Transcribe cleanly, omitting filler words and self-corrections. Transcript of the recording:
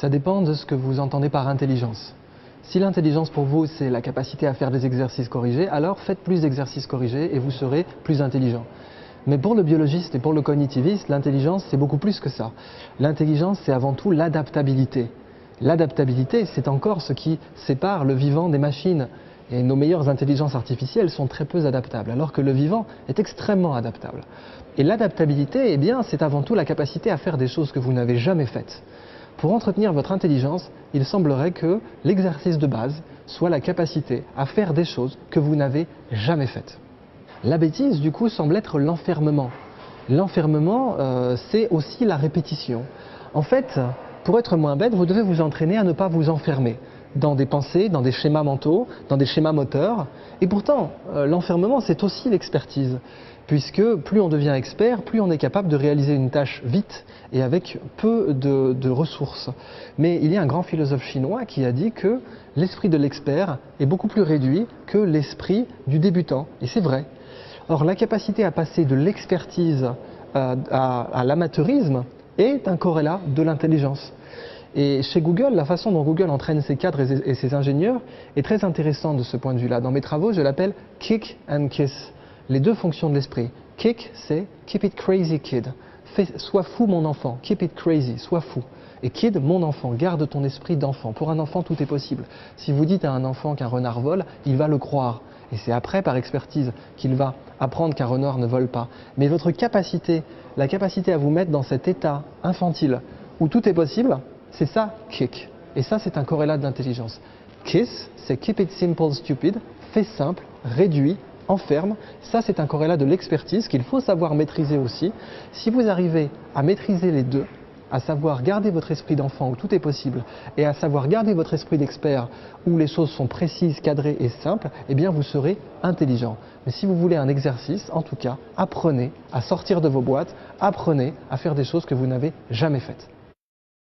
Ça dépend de ce que vous entendez par intelligence. Si l'intelligence pour vous, c'est la capacité à faire des exercices corrigés, alors faites plus d'exercices corrigés et vous serez plus intelligent. Mais pour le biologiste et pour le cognitiviste, l'intelligence, c'est beaucoup plus que ça. L'intelligence, c'est avant tout l'adaptabilité. L'adaptabilité, c'est encore ce qui sépare le vivant des machines. Et nos meilleures intelligences artificielles sont très peu adaptables, alors que le vivant est extrêmement adaptable. Et l'adaptabilité, eh bien, c'est avant tout la capacité à faire des choses que vous n'avez jamais faites. Pour entretenir votre intelligence, il semblerait que l'exercice de base soit la capacité à faire des choses que vous n'avez jamais faites. La bêtise, du coup, semble être l'enfermement. L'enfermement, c'est aussi la répétition. En fait, pour être moins bête, vous devez vous entraîner à ne pas vous enfermer dans des pensées, dans des schémas mentaux, dans des schémas moteurs. Et pourtant, l'enfermement, c'est aussi l'expertise. Puisque plus on devient expert, plus on est capable de réaliser une tâche vite et avec peu de ressources. Mais il y a un grand philosophe chinois qui a dit que l'esprit de l'expert est beaucoup plus réduit que l'esprit du débutant. Et c'est vrai. Or, la capacité à passer de l'expertise à l'amateurisme est un corrélat de l'intelligence. Et chez Google, la façon dont Google entraîne ses cadres et ses ingénieurs est très intéressante de ce point de vue-là. Dans mes travaux, je l'appelle kick and kiss. Les deux fonctions de l'esprit. Kick, c'est keep it crazy kid. Sois fou mon enfant, keep it crazy, sois fou. Et kid, mon enfant, garde ton esprit d'enfant. Pour un enfant, tout est possible. Si vous dites à un enfant qu'un renard vole, il va le croire. Et c'est après, par expertise, qu'il va apprendre qu'un renard ne vole pas. Mais votre capacité, la capacité à vous mettre dans cet état infantile où tout est possible, c'est ça, kick. Et ça, c'est un corrélat de l'intelligence. Kiss, c'est keep it simple stupid, fais simple, réduit, enferme. Ça, c'est un corrélat de l'expertise qu'il faut savoir maîtriser aussi. Si vous arrivez à maîtriser les deux, à savoir garder votre esprit d'enfant où tout est possible et à savoir garder votre esprit d'expert où les choses sont précises, cadrées et simples, eh bien vous serez intelligent. Mais si vous voulez un exercice, en tout cas, apprenez à sortir de vos boîtes, apprenez à faire des choses que vous n'avez jamais faites.